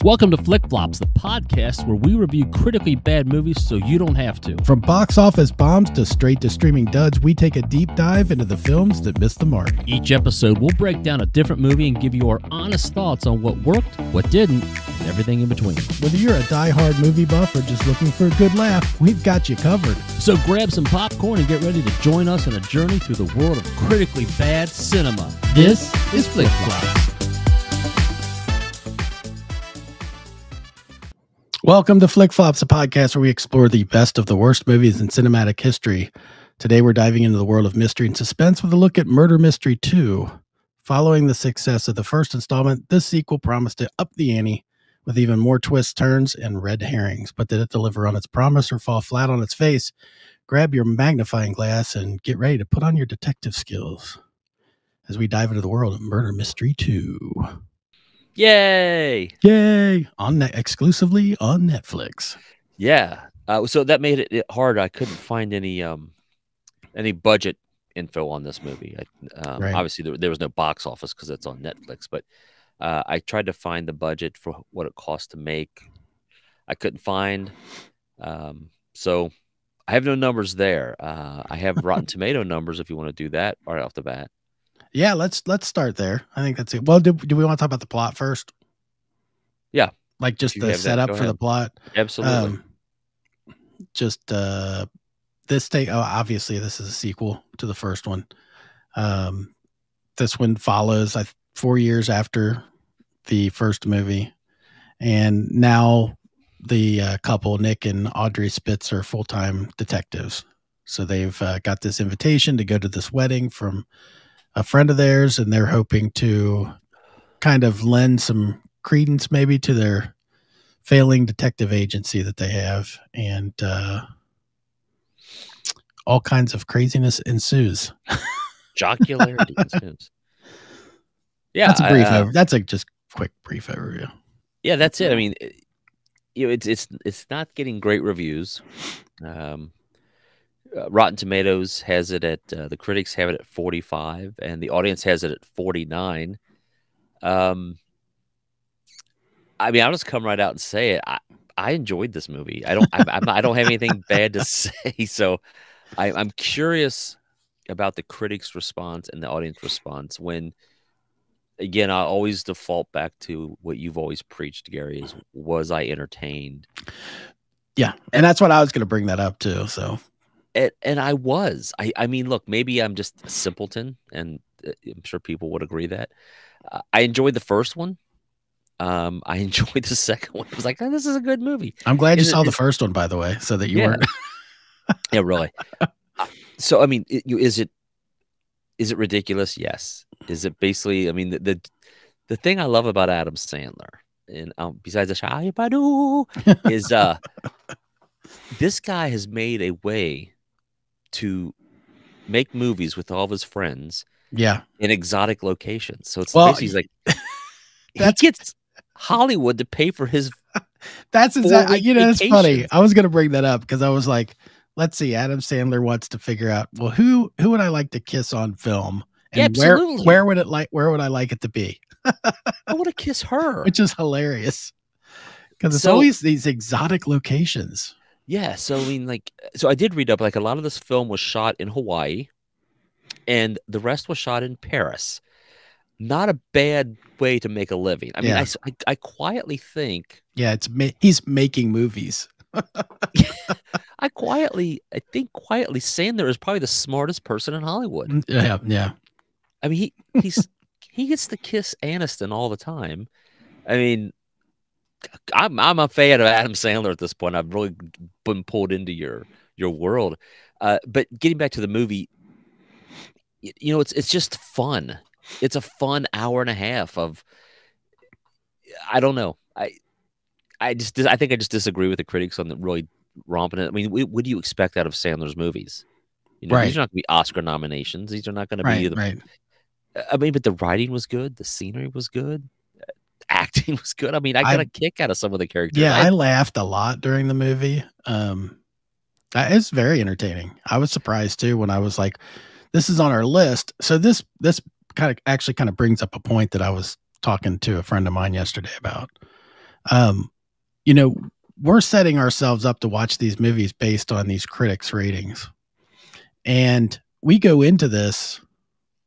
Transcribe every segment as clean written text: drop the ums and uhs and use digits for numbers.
Welcome to Flick Flops, the podcast where we review critically bad movies so you don't have to. From box office bombs to straight to streaming duds, we take a deep dive into the films that missed the mark. Each episode, we'll break down a different movie and give you our honest thoughts on what worked, what didn't, and everything in between. Whether you're a die-hard movie buff or just looking for a good laugh, we've got you covered. So grab some popcorn and get ready to join us in a journey through the world of critically bad cinema. This is Flick Flops. Welcome to Flick Flops, a podcast where we explore the best of the worst movies in cinematic history. Today we're diving into the world of mystery and suspense with a look at Murder Mystery 2. Following the success of the first installment, this sequel promised to up the ante with even more twists, turns, and red herrings. But did it deliver on its promise or fall flat on its face? Grab your magnifying glass and get ready to put on your detective skills as we dive into the world of Murder Mystery 2. Yay! Yay! Exclusively on Netflix. Yeah. So that made it hard. I couldn't find any budget info on this movie. Right. Obviously, there was no box office because it's on Netflix. But I tried to find the budget for what it cost to make. I couldn't find. So I have no numbers there. I have Rotten Tomato numbers if you want to do that right off the bat. Yeah, let's start there. I think that's it. Well, do we want to talk about the plot first? Yeah. Like just the setup for the plot? Absolutely. Obviously this is a sequel to the first one. This one follows 4 years after the first movie. And now the couple, Nick and Audrey Spitz, are full-time detectives. So they've got this invitation to go to this wedding from a friend of theirs, and they're hoping to kind of lend some credence maybe to their failing detective agency that they have. And all kinds of craziness ensues. Jocularity ensues. Yeah. That's a brief that's a just quick brief overview. Yeah, that's it. I mean, it's not getting great reviews. Rotten Tomatoes has it at the critics have it at 45, and the audience has it at 49. I mean, I'll just come right out and say it. I enjoyed this movie. I don't have anything bad to say. So I'm curious about the critics' response and the audience response. When again, I always default back to what you've always preached, Gary. Was I entertained? Yeah, and that's what I was going to bring that up too. So. And I was. I mean, look, maybe I'm just a simpleton, and I'm sure people would agree that. I enjoyed the first one. I enjoyed the second one. I was like, oh, this is a good movie. I'm glad you saw the first one, by the way, so that you weren't. Yeah, really. So, I mean, is it ridiculous? Yes. Is it basically? I mean, the thing I love about Adam Sandler, and besides the Shia Badu, is this guy has made a way to make movies with all of his friends, in exotic locations. So it's basically like he gets Hollywood to pay for his. That's exactly. It's funny. I was going to bring that up because I was like, let's see. Adam Sandler wants to figure out, well, who would I like to kiss on film, and where would I like it to be? I want to kiss her, which is hilarious because it's always these exotic locations. Yeah, so I mean, so I did read up, a lot of this film was shot in Hawaii, and the rest was shot in Paris. Not a bad way to make a living. I mean, I quietly think... Yeah, he's making movies. I think Sandler is probably the smartest person in Hollywood. Yeah. I mean, he gets to kiss Aniston all the time. I mean... I'm a fan of Adam Sandler at this point. I've really been pulled into your world. But getting back to the movie, it's just fun. It's a fun hour and a half of, I don't know. I think I just disagree with the critics on the really romping it. I mean, what do you expect out of Sandler's movies? These are not going to be Oscar nominations. These are not going to be right. I mean, but the writing was good. The scenery was good. Acting was good. I mean, I got a kick out of some of the characters. Yeah, I laughed a lot during the movie. It's very entertaining. I was surprised too when I was like, "This is on our list." So this kind of brings up a point that I was talking to a friend of mine yesterday about. You know, we're setting ourselves up to watch these movies based on these critics' ratings. And we go into this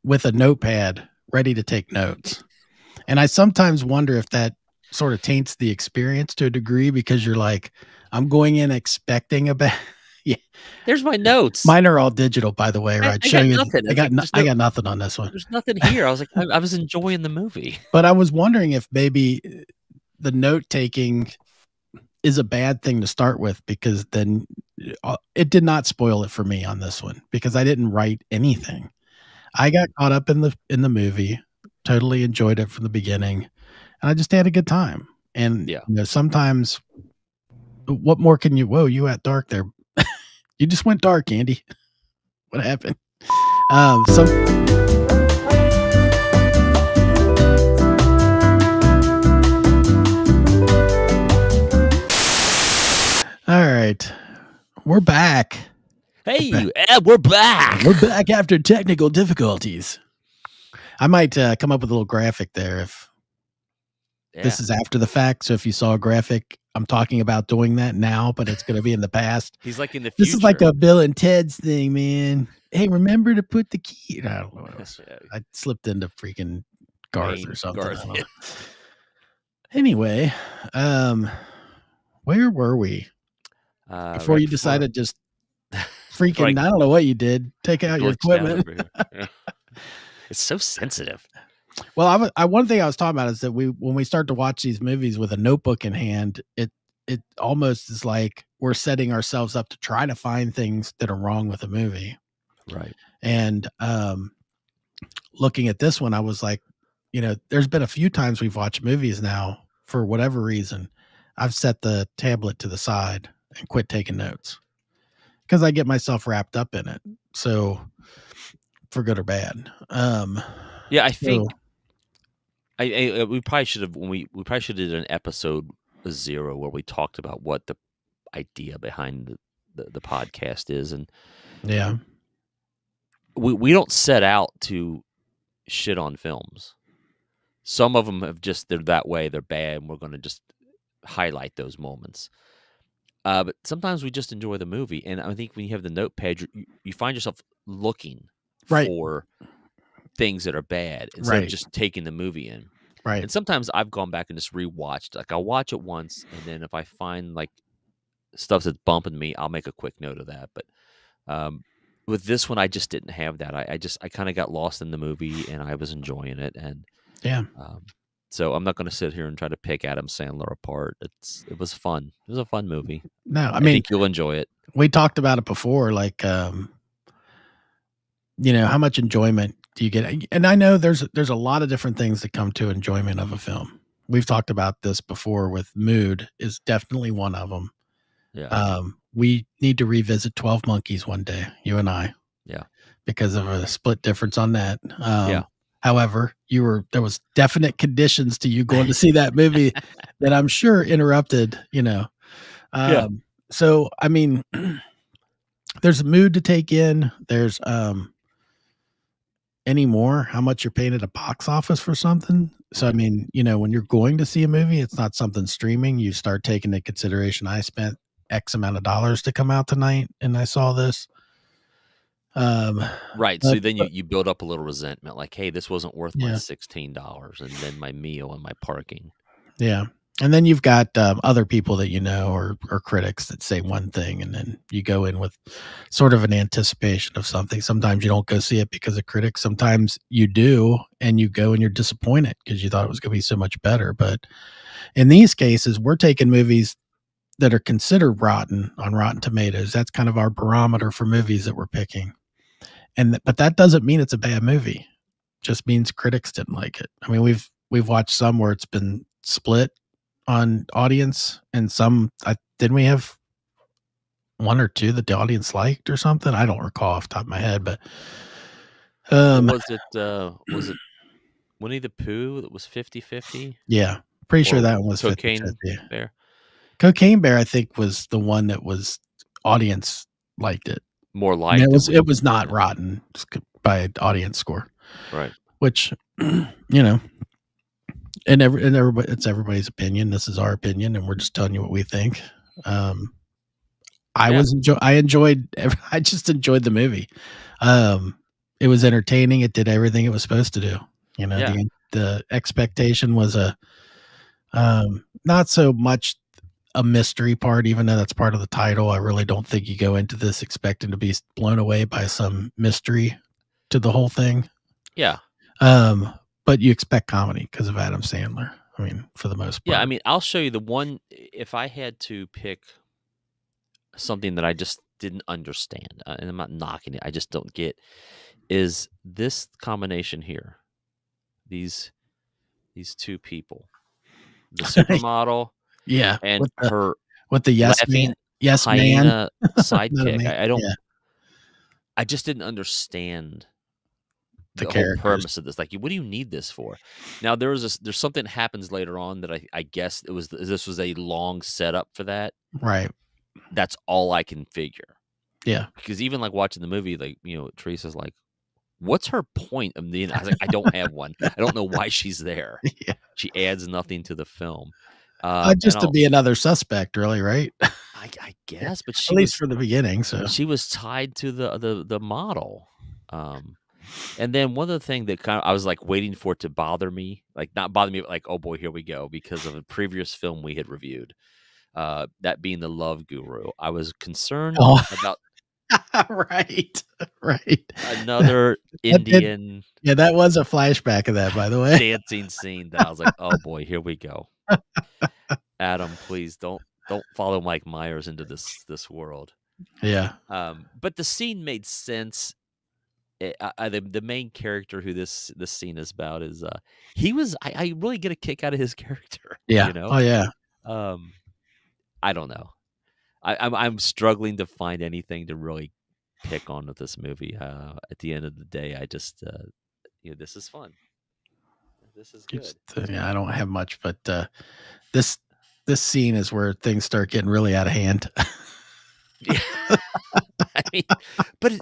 with a notepad ready to take notes. And I sometimes wonder if that sort of taints the experience to a degree, because you're like, I'm going in expecting a bad. Yeah. There's my notes. Mine are all digital, by the way. Right? I got nothing. I got nothing on this one. There's nothing here. I was like, I was enjoying the movie. But I was wondering if maybe the note taking is a bad thing to start with, because then it did not spoil it for me on this one, because I didn't write anything. I got caught up in the movie, totally enjoyed it from the beginning, and I just had a good time. And yeah, sometimes, what more can you? Whoa, you went dark there. You just went dark, Andy. What happened? All right, we're back. Hey, we're back. We're back after technical difficulties. I might come up with a little graphic there if this is after the fact. So if you saw a graphic, I'm talking about doing that now, but it's going to be in the past. He's like in the future. This is like a Bill and Ted's thing, man. Hey, remember to put the key. I don't know what else. I slipped into freaking Garth or something. Anyway, where were we? Before you decided just freaking, I don't know what you did. Take out your equipment. It's so sensitive. Well, one thing I was talking about is that when we start to watch these movies with a notebook in hand, it almost is like we're setting ourselves up to try to find things that are wrong with the movie. Right. And looking at this one, I was like, there's been a few times we've watched movies now, for whatever reason, I've set the tablet to the side and quit taking notes, because I get myself wrapped up in it. So, for good or bad. Yeah, I think we probably should have we probably should have did an episode 0 where we talked about what the idea behind the podcast is, and yeah, we don't set out to shit on films. Some of them they're that way, they're bad, and we're going to just highlight those moments. But sometimes we just enjoy the movie, and I think when you have the notepad, you find yourself looking for things that are bad instead of just taking the movie in. Right. And sometimes I've gone back and just rewatched. Like, I'll watch it once, and then if I find like stuff that's bumping me, I'll make a quick note of that. But with this one, I just didn't have that. I kind of got lost in the movie, and I was enjoying it. And so I'm not going to sit here and try to pick Adam Sandler apart. It was fun. It was a fun movie. No, I think you'll enjoy it. We talked about it before, like how much enjoyment do you get? And I know there's a lot of different things that come to enjoyment of a film. We've talked about this before, with mood is definitely one of them. Yeah. We need to revisit 12 Monkeys one day, you and I. Yeah. Because of a split difference on that. Yeah. However, there was definite conditions to you going to see that movie that I'm sure interrupted, So, I mean, there's a mood to take in. There's, anymore, how much you're paying at a box office for something. So, I mean, when you're going to see a movie, it's not something streaming. You start taking into consideration, I spent X amount of dollars to come out tonight, and I saw this. Right. So then you build up a little resentment, like, hey, this wasn't worth my $16, and then my meal and my parking. Yeah. And then you've got other people that or critics that say one thing, and then you go in with sort of an anticipation of something. Sometimes you don't go see it because of critics. Sometimes you do, and you go and you're disappointed because you thought it was going to be so much better. But in these cases, we're taking movies that are considered rotten on Rotten Tomatoes. That's kind of our barometer for movies that we're picking. But that doesn't mean it's a bad movie. It just means critics didn't like it. I mean, we've watched some where it's been split on audience, and some didn't we have one or two that the audience liked or something? I don't recall off the top of my head, but was it Winnie the Pooh that was 50-50? Yeah, pretty sure that one was Cocaine 50-50. Bear. Cocaine Bear, I think, was the one that was audience liked it. More liked it was not rotten by audience score. Right. Which, and everybody, it's everybody's opinion. This is our opinion, and we're just telling you what we think. I just enjoyed the movie. It was entertaining. It did everything it was supposed to do. You know, the expectation was not so much a mystery part, even though that's part of the title. I really don't think you go into this expecting to be blown away by some mystery to the whole thing. Yeah. But you expect comedy because of Adam Sandler. I mean, for the most part. Yeah, I mean, I'll show you the one. If I had to pick something that I just didn't understand, and I'm not knocking it, I just don't get, is this combination here. These two people, the supermodel, yeah, and with the yes laughing man, yes hyena man sidekick. man. I don't. Yeah. I just didn't understand the whole characters. purpose of this. Like, what do you need this for? Now there's something that happens later on that I guess this was a long setup for that. Right. That's all I can figure. Yeah. Because even like watching the movie, like, you know, Teresa's like, what's her point of the? I was like, I don't have one. I don't know why she's there. Yeah. She adds nothing to the film. Just to be another suspect, really, right? I guess, but at least for the beginning. So she was tied to the model. And then one other thing that I was like waiting for it to bother me, like not bother me, but like, oh boy, here we go, because of a previous film we had reviewed, that being The Love Guru. I was concerned about right. another Indian. That was a flashback of that, by the way. Dancing scene that I was like, oh boy, here we go. Adam, please don't follow Mike Myers into this world. Yeah. But the scene made sense. The main character who this scene is about is I really get a kick out of his character. Yeah. You know? Oh yeah. I don't know. I'm struggling to find anything to really pick on with this movie. At the end of the day, I just this is fun. This is good. I don't have much, but this scene is where things start getting really out of hand. Yeah. I mean, but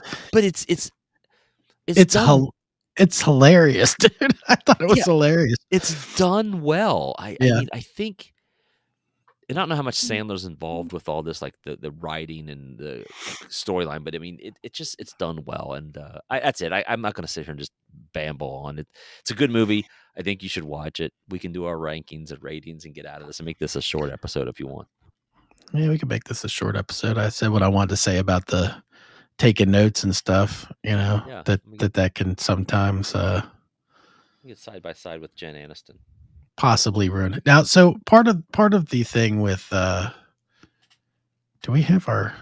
it's hilarious, dude. I thought it was hilarious. It's done well. I mean, I think, and I don't know how much Sandler's involved with all this, like the writing and the storyline, but I mean, it's done well. And that's it. I'm not going to sit here and just bamble on it. It's a good movie. I think you should watch it. We can do our rankings and ratings and get out of this and make this a short episode if you want. Yeah, we can make this a short episode. I said what I wanted to say about the taking notes and stuff, you know, that can sometimes get side by side with Jen Aniston, possibly ruin it. Now, so part of the thing with do we have they're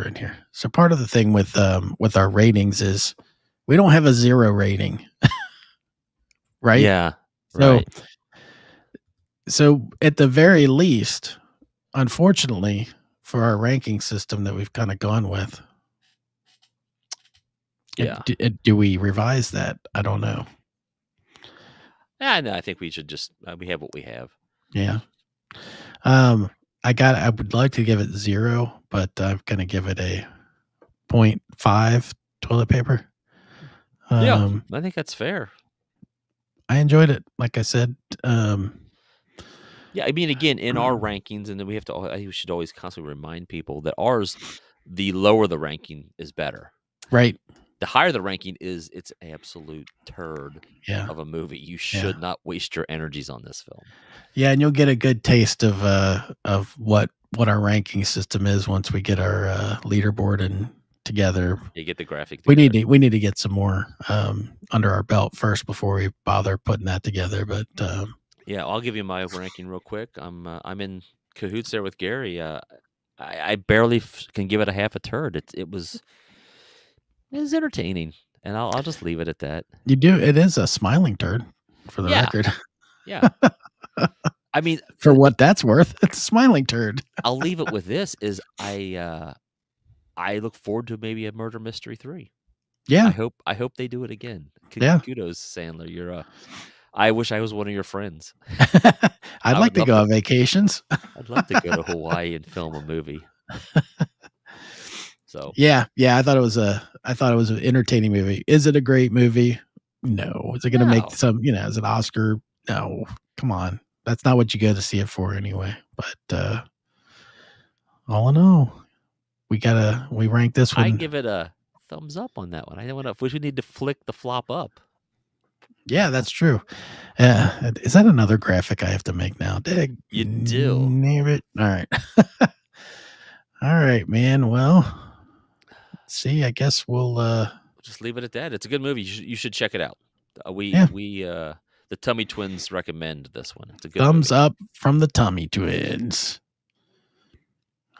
in here. So part of the thing with our ratings is we don't have a 0 rating. Right? Yeah. So so at the very least, unfortunately, for our ranking system that we've kind of gone with, do we revise that? I don't know. Yeah, no, I think we should just we have what we have. Yeah. I would like to give it 0, but I'm gonna give it a 0.5 toilet paper. Yeah, I think that's fair. I enjoyed it. Like I said, yeah, I mean, again, in our rankings, and then we should always constantly remind people that ours, the lower the ranking is better. Right. The higher the ranking is, it's an absolute turd of a movie. You should not waste your energies on this film. Yeah, and you'll get a good taste of what our ranking system is once we get our leaderboard and together. You get the graphic together. We need to get some more under our belt first before we bother putting that together. But yeah, I'll give you my ranking real quick. I'm in cahoots there with Gary. I barely can give it a half a turd. It was entertaining, and I'll just leave it at that. You do. It is a smiling turd, for the record. Yeah. I mean, for what that's worth, it's a smiling turd. I'll leave it with this: is I look forward to maybe a Murder Mystery 3. Yeah. I hope they do it again. Kudos, Sandler. I wish I was one of your friends. I'd like to go on vacations. I'd love to go to Hawaii and film a movie. So yeah, I thought it was an entertaining movie. Is it a great movie? No. Is it going to make some? Is it Oscar No, come on. That's not what you go to see it for anyway. But all in all, we rank this one. I give it a thumbs up on that one. I don't want to. We should need to flick the flop up. Yeah, that's true. Is that another graphic I have to make now? You do. Name it. All right. All right, man. Well, see, I guess we'll just leave it at that. It's a good movie. You should check it out. The Tummy Twins recommend this one. It's a good thumbs movie. up from the Tummy Twins.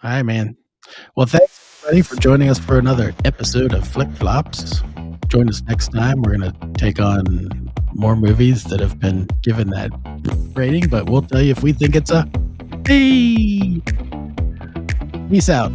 All right, man. Well, thanks everybody for joining us for another episode of Flick Flops. Join us next time. We're going to take on more movies that have been given that rating, but we'll tell you if we think it's a B. Peace out.